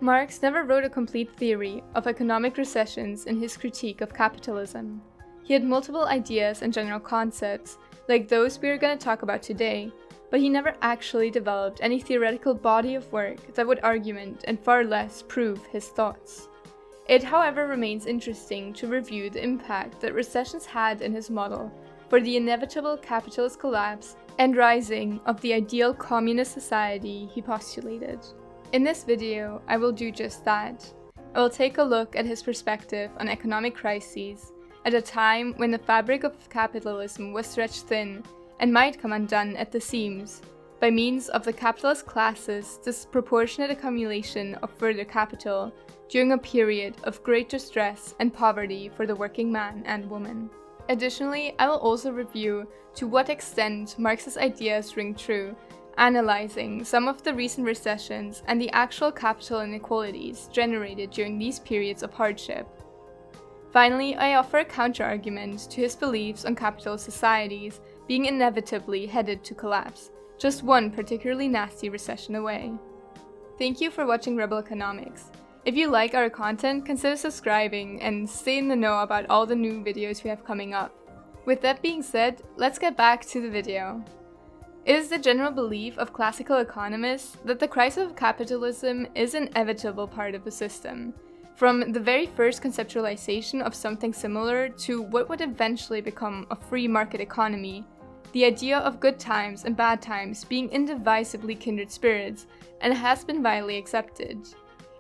Marx never wrote a complete theory of economic recessions in his critique of capitalism. He had multiple ideas and general concepts, like those we are going to talk about today, but he never actually developed any theoretical body of work that would argument and far less prove his thoughts. It, however, remains interesting to review the impact that recessions had in his model for the inevitable capitalist collapse and rising of the ideal communist society he postulated. In this video, I will do just that. I will take a look at his perspective on economic crises at a time when the fabric of capitalism was stretched thin and might come undone at the seams by means of the capitalist class's disproportionate accumulation of further capital during a period of great distress and poverty for the working man and woman. Additionally, I will also review to what extent Marx's ideas ring true, analyzing some of the recent recessions and the actual capital inequalities generated during these periods of hardship. Finally, I offer a counter-argument to his beliefs on capitalist societies being inevitably headed to collapse, just one particularly nasty recession away. Thank you for watching Rebel Economics. If you like our content, consider subscribing and stay in the know about all the new videos we have coming up. With that being said, let's get back to the video. It is the general belief of classical economists that the crisis of capitalism is an inevitable part of the system, from the very first conceptualization of something similar to what would eventually become a free market economy, the idea of good times and bad times being indivisibly kindred spirits and has been widely accepted.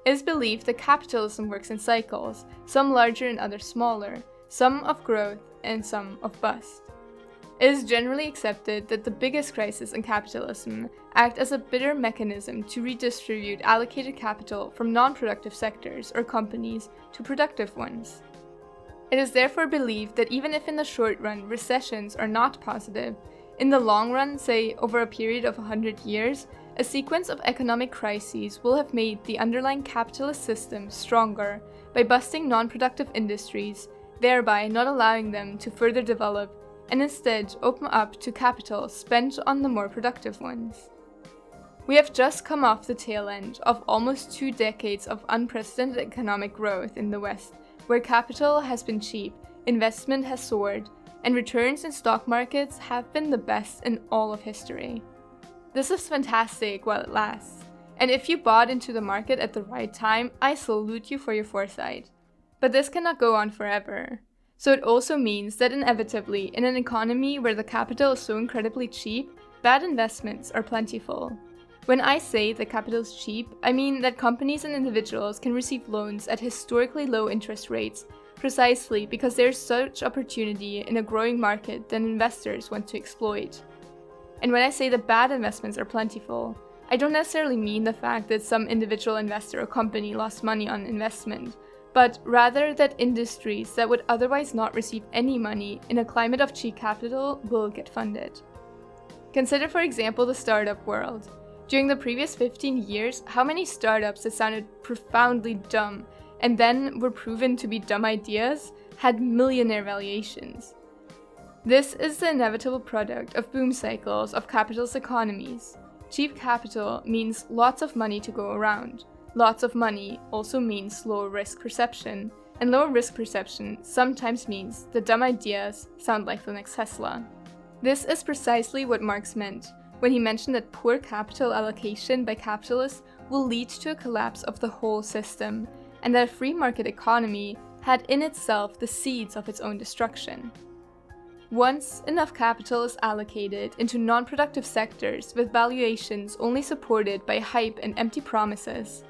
It is believed that capitalism works in cycles, some larger and others smaller, some of growth and some of bust. It is generally accepted that the biggest crises in capitalism act as a bitter mechanism to redistribute allocated capital from non-productive sectors or companies to productive ones. It is therefore believed that even if in the short run recessions are not positive, in the long run, say over a period of 100 years, a sequence of economic crises will have made the underlying capitalist system stronger by busting non-productive industries, thereby not allowing them to further develop and instead open up to capital spent on the more productive ones. We have just come off the tail end of almost 2 decades of unprecedented economic growth in the West, where capital has been cheap, investment has soared, and returns in stock markets have been the best in all of history. This is fantastic while it lasts, and if you bought into the market at the right time, I salute you for your foresight. But this cannot go on forever. So it also means that inevitably, in an economy where the capital is so incredibly cheap, bad investments are plentiful. When I say that capital is cheap, I mean that companies and individuals can receive loans at historically low interest rates, precisely because there is such opportunity in a growing market that investors want to exploit. And when I say that bad investments are plentiful, I don't necessarily mean the fact that some individual investor or company lost money on investment, but rather that industries that would otherwise not receive any money in a climate of cheap capital will get funded. Consider, for example, the startup world. During the previous 15 years, how many startups that sounded profoundly dumb and then were proven to be dumb ideas had millionaire valuations. This is the inevitable product of boom cycles of capitalist economies. Cheap capital means lots of money to go around. Lots of money also means lower risk perception, and lower risk perception sometimes means that dumb ideas sound like the next Tesla. This is precisely what Marx meant when he mentioned that poor capital allocation by capitalists will lead to a collapse of the whole system, and that a free market economy had in itself the seeds of its own destruction. Once enough capital is allocated into non-productive sectors with valuations only supported by hype and empty promises,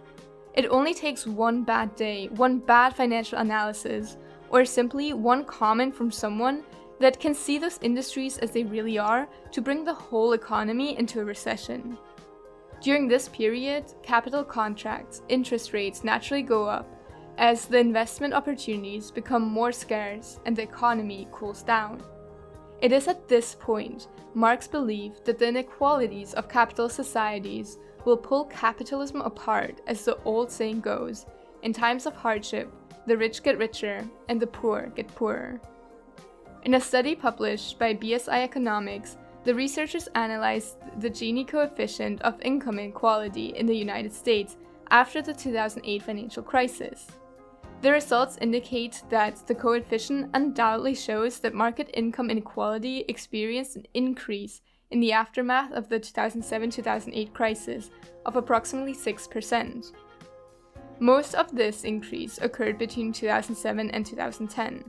it only takes one bad day, one bad financial analysis, or simply one comment from someone that can see those industries as they really are to bring the whole economy into a recession. During this period, capital contracts, interest rates naturally go up as the investment opportunities become more scarce and the economy cools down. It is at this point Marx believed that the inequalities of capitalist societies will pull capitalism apart, as the old saying goes, in times of hardship, the rich get richer and the poor get poorer. In a study published by BSI Economics, the researchers analyzed the Gini coefficient of income inequality in the United States after the 2008 financial crisis. The results indicate that the coefficient undoubtedly shows that market income inequality experienced an increase in the aftermath of the 2007-2008 crisis of approximately 6%. Most of this increase occurred between 2007 and 2010,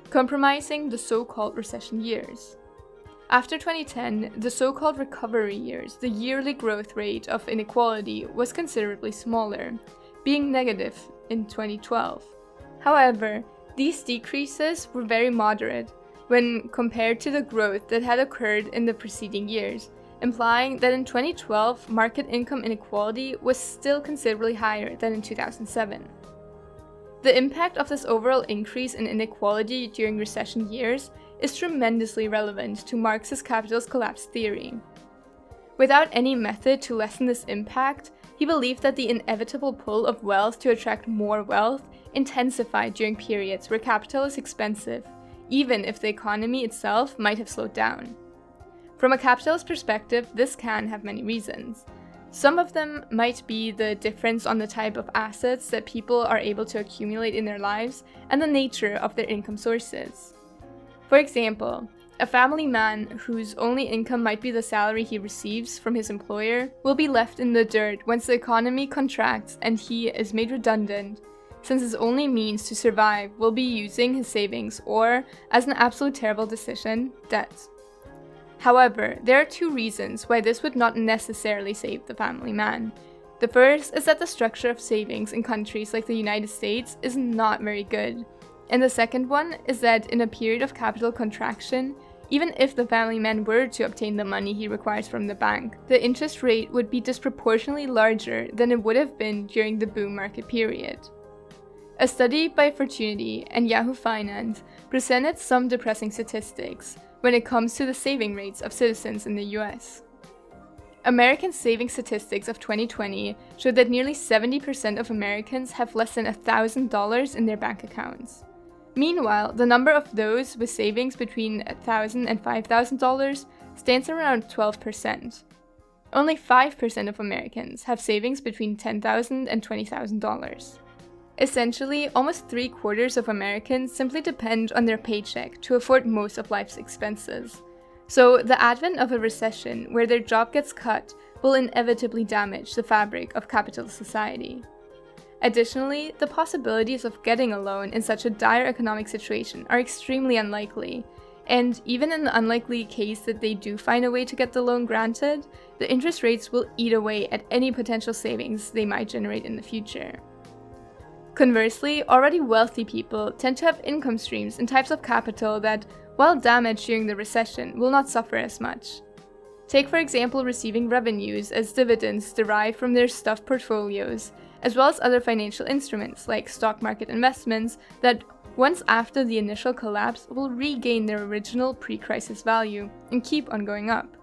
comprising the so-called recession years. After 2010, the so-called recovery years, the yearly growth rate of inequality was considerably smaller, being negative in 2012. However, these decreases were very moderate when compared to the growth that had occurred in the preceding years, implying that in 2012, market income inequality was still considerably higher than in 2007. The impact of this overall increase in inequality during recession years is tremendously relevant to Marx's capitalist collapse theory. Without any method to lessen this impact, he believed that the inevitable pull of wealth to attract more wealth intensified during periods where capital is expensive, even if the economy itself might have slowed down. From a capitalist perspective, this can have many reasons. Some of them might be the difference on the type of assets that people are able to accumulate in their lives and the nature of their income sources. For example, a family man whose only income might be the salary he receives from his employer will be left in the dirt once the economy contracts and he is made redundant, since his only means to survive will be using his savings or, as an absolute terrible decision, debt. However, there are two reasons why this would not necessarily save the family man. The first is that the structure of savings in countries like the United States is not very good. And the second one is that in a period of capital contraction, even if the family man were to obtain the money he requires from the bank, the interest rate would be disproportionately larger than it would have been during the boom market period. A study by Fortuny and Yahoo Finance presented some depressing statistics when it comes to the saving rates of citizens in the US. American saving statistics of 2020 showed that nearly 70% of Americans have less than $1,000 in their bank accounts. Meanwhile, the number of those with savings between $1,000 and $5,000 stands around 12%. Only 5% of Americans have savings between $10,000 and $20,000. Essentially, almost 3/4 of Americans simply depend on their paycheck to afford most of life's expenses. So the advent of a recession where their job gets cut will inevitably damage the fabric of capitalist society. Additionally, the possibilities of getting a loan in such a dire economic situation are extremely unlikely, and even in the unlikely case that they do find a way to get the loan granted, the interest rates will eat away at any potential savings they might generate in the future. Conversely, already wealthy people tend to have income streams and types of capital that, while damaged during the recession, will not suffer as much. Take for example receiving revenues as dividends derived from their stuffed portfolios, as well as other financial instruments like stock market investments that, once after the initial collapse, will regain their original pre-crisis value and keep on going up.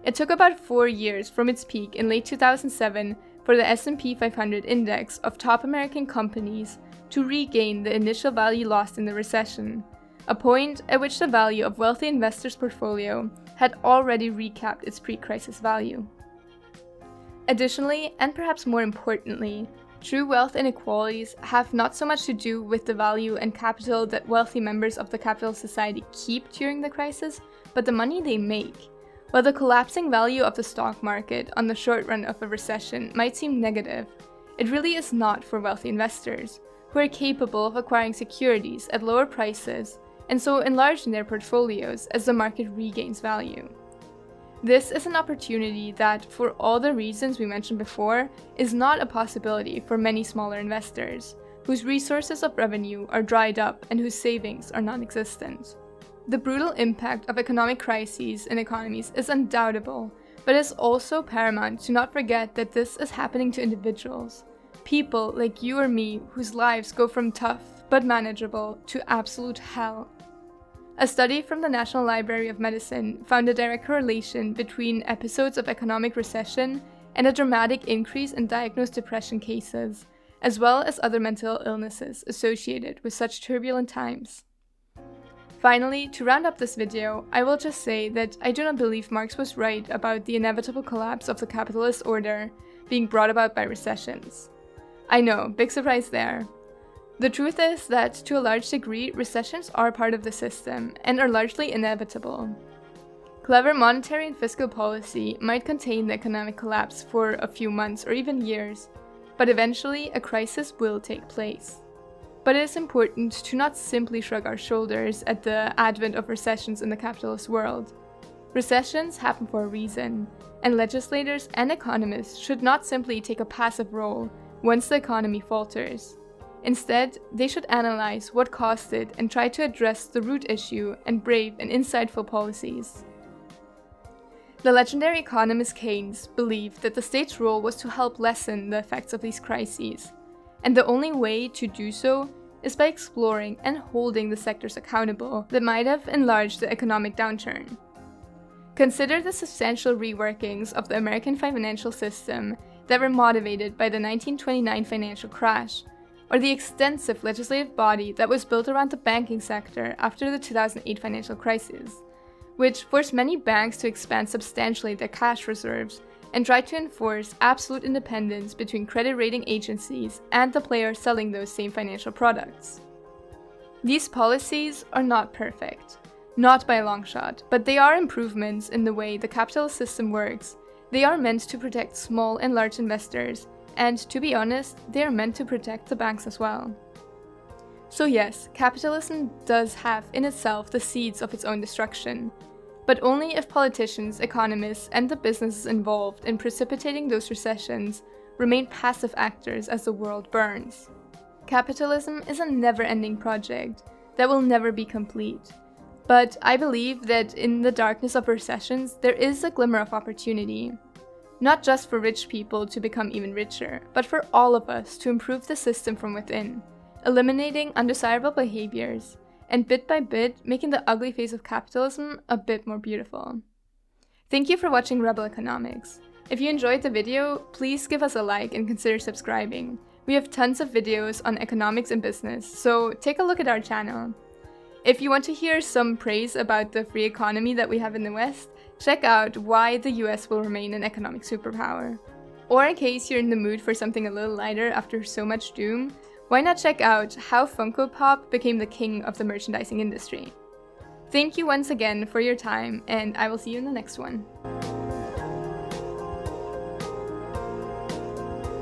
It took about 4 years from its peak in late 2007 for the S&P 500 index of top American companies to regain the initial value lost in the recession, a point at which the value of wealthy investors' portfolio had already recapped its pre-crisis value. Additionally, and perhaps more importantly, true wealth inequalities have not so much to do with the value and capital that wealthy members of the capitalist society keep during the crisis, but the money they make. While the collapsing value of the stock market on the short run of a recession might seem negative, it really is not for wealthy investors, who are capable of acquiring securities at lower prices and so enlarging their portfolios as the market regains value. This is an opportunity that, for all the reasons we mentioned before, is not a possibility for many smaller investors, whose resources of revenue are dried up and whose savings are non-existent. The brutal impact of economic crises in economies is undoubtable, but it is also paramount to not forget that this is happening to individuals, people like you or me whose lives go from tough but manageable to absolute hell. A study from the National Library of Medicine found a direct correlation between episodes of economic recession and a dramatic increase in diagnosed depression cases, as well as other mental illnesses associated with such turbulent times. Finally, to round up this video, I will just say that I do not believe Marx was right about the inevitable collapse of the capitalist order, being brought about by recessions. I know, big surprise there. The truth is that, to a large degree, recessions are part of the system and are largely inevitable. Clever monetary and fiscal policy might contain the economic collapse for a few months or even years, but eventually a crisis will take place. But it is important to not simply shrug our shoulders at the advent of recessions in the capitalist world. Recessions happen for a reason, and legislators and economists should not simply take a passive role once the economy falters. Instead, they should analyze what caused it and try to address the root issue and brave and insightful policies. The legendary economist Keynes believed that the state's role was to help lessen the effects of these crises, and the only way to do so is by exploring and holding the sectors accountable that might have enlarged the economic downturn. Consider the substantial reworkings of the American financial system that were motivated by the 1929 financial crash, or the extensive legislative body that was built around the banking sector after the 2008 financial crisis, which forced many banks to expand substantially their cash reserves and try to enforce absolute independence between credit rating agencies and the players selling those same financial products. These policies are not perfect, not by a long shot, but they are improvements in the way the capitalist system works. They are meant to protect small and large investors, and to be honest, they are meant to protect the banks as well. So yes, capitalism does have in itself the seeds of its own destruction, but only if politicians, economists, and the businesses involved in precipitating those recessions remain passive actors as the world burns. Capitalism is a never-ending project that will never be complete, but I believe that in the darkness of recessions, there is a glimmer of opportunity. Not just for rich people to become even richer, but for all of us to improve the system from within, eliminating undesirable behaviors, and bit by bit making the ugly face of capitalism a bit more beautiful. Thank you for watching Rebel Economics. If you enjoyed the video, please give us a like and consider subscribing. We have tons of videos on economics and business, so take a look at our channel. If you want to hear some praise about the free economy that we have in the West, check out why the US will remain an economic superpower. Or in case you're in the mood for something a little lighter after so much doom, why not check out how Funko Pop became the king of the merchandising industry? Thank you once again for your time, and I will see you in the next one.